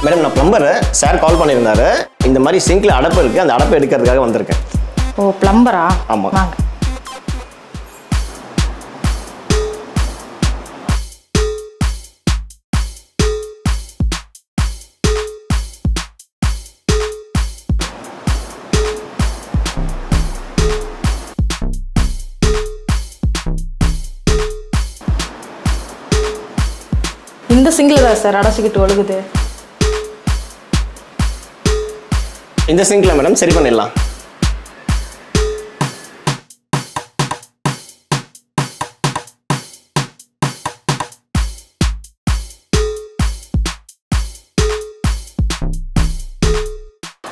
Madam நான் plumber sir call பண்ணியிருந்தாரு. இந்த மாதிரி சிங்க்ல அடப்பு இருக்கு, அந்த அடப்பை எடுக்கிறதுக்காக வந்திருக்கேன். ஓ பிளம்பரா? ஆமா. வாங்க. இந்த சிங்கில் தான் சார் அடைச்சிக்கிட்டு ஒழுகுது. இந்த சிங்க்ல மேடம் சரி பண்ணிடலாம்.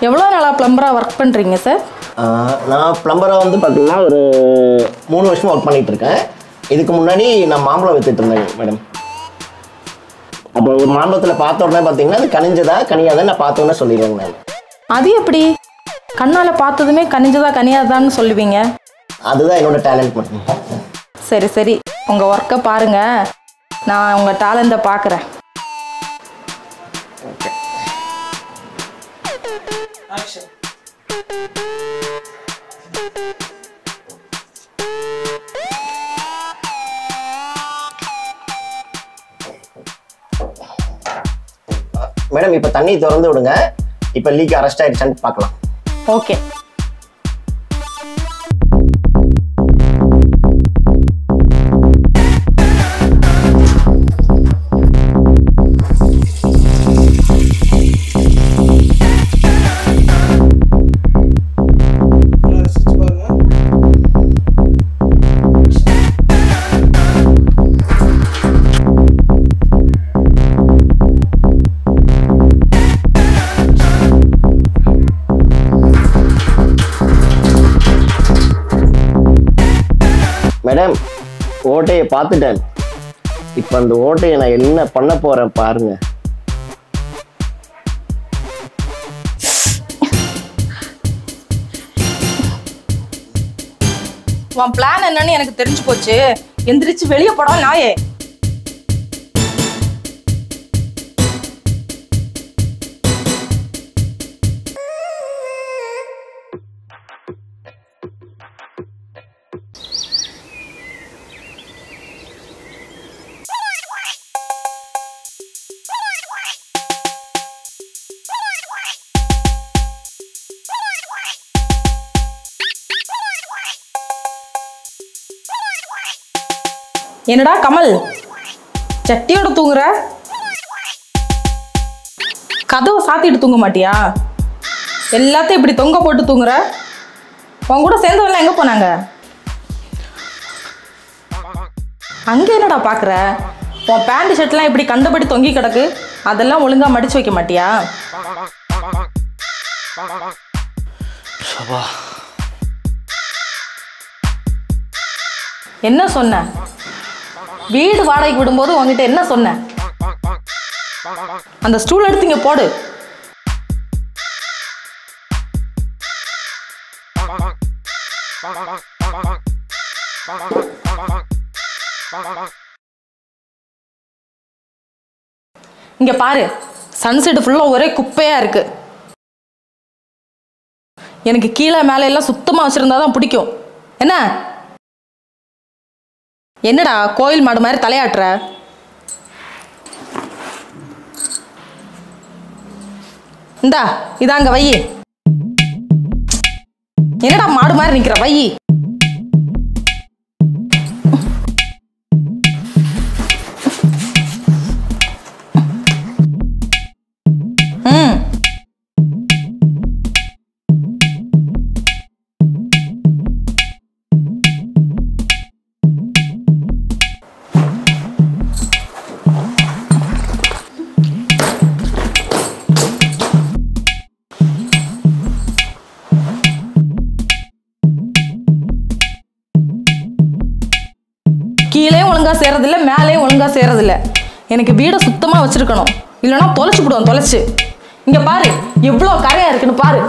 எவ்வளோ நாளாக பிளம்பராக ஒர்க் பண்ணுறீங்க சார்? நான் பிளம்பராக வந்து பார்த்தீங்கன்னா ஒரு 3 வருஷமாக ஒர்க் பண்ணிட்டு இருக்கேன். இதுக்கு முன்னாடி நான் மாம்பழம் வித்துட்டு இருந்தேன் மேடம். அப்போ ஒரு மாம்பழத்தில் பார்த்த உடனே பார்த்தீங்கன்னா அது கனிஞ்சதா கனியாதான் நான் பார்த்த உடனே சொல்லிடுவேங்க மேம். அது எப்படி கண்ணால் பார்த்ததுமே கனிஞ்சதா கனியாதான்னு சொல்லுவீங்க? அதுதான் என்னோட டேலண்ட் மட்டும். சரி சரி, உங்கள் ஒர்க்கை பாருங்கள், நான் உங்கள் டேலண்ட்டை பார்க்குறேன். மேடம் இப்போ தண்ணி திறந்து விடுங்க. இப்போ லீக் அரெஸ்ட் ஆயிடுச்சான்னு பார்க்கலாம். ஓகே. மேடம் ஓட்டையை பார்த்துட்டேன். இப்போ அந்த ஓட்டையை நான் என்ன பண்ண போறேன் பாருங்க. உன் பிளான் என்னன்னு எனக்கு தெரிஞ்சு போச்சு. எந்திரிச்சு வெளியே போடா நாயே. என்னடா கமல், சட்டியோட தூங்குற? கதவை சாத்திட்டு தூங்க மாட்டியா? எல்லாத்தையும் இப்படி தொங்க போட்டு தூங்குற? உன் கூட சேர்ந்தவெல்லாம் எங்க போனாங்க? அங்க என்னடா பாக்குற? உன் பேண்ட் ஷர்ட்லாம் இப்படி கண்டபடி தொங்கி கிடக்கு, அதெல்லாம் ஒழுங்கா மடிச்சு வைக்க மாட்டியா? என்ன சொன்ன? வீடு வாடகைக்கு விடும்போது உங்ககிட்ட என்ன சொன்ன? அந்த ஸ்டூல் எடுத்து இங்க போடு. இங்க பாரு, சன்செட் ஃபுல்லா ஒரே குப்பையா இருக்கு. எனக்கு கீழே மேலே எல்லாம் சுத்தமா வச்சிருந்தாதான் பிடிக்கும். என்ன என்னடா கோயில் மாடு மாதிரி தலையாட்டுற? இந்தா இதாங்க வை. என்னடா மாடு மாதிரி நிக்கிற? வை. ஒழுங்காக செய்கிறதில்ல, மேலேயும் ஒழுங்காக செய்கிறதில்ல. எனக்கு வீடை சுத்தமாக வச்சுருக்கணும், இல்லைன்னா தொலைச்சி விடுவோம். தொலைச்சி இங்கே பாரு எவ்வளோ கரையாக இருக்குன்னு பாரு.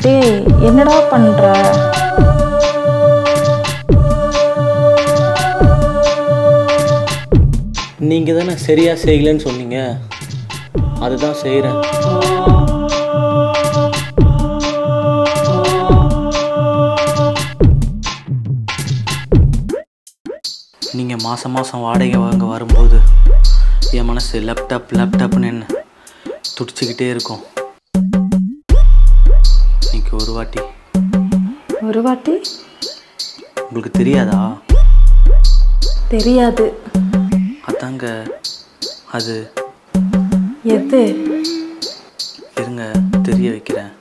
டேய், என்னடா பண்ற? நீங்கள் தானே சரியாக செய்யலைன்னு சொன்னீங்க, அதுதான் செய்கிறேன். நீங்கள் மாதம் மாதம் வாடகை வாங்க வரும்போது என் மனசு லேப்டாப்னு என்ன துடிச்சிக்கிட்டே இருக்கும். இன்னைக்கு ஒரு வாட்டி உங்களுக்கு தெரியாதா? தெரியாது. அதாங்க அது. எது? இருங்க தெரிய வைக்கிறேன்.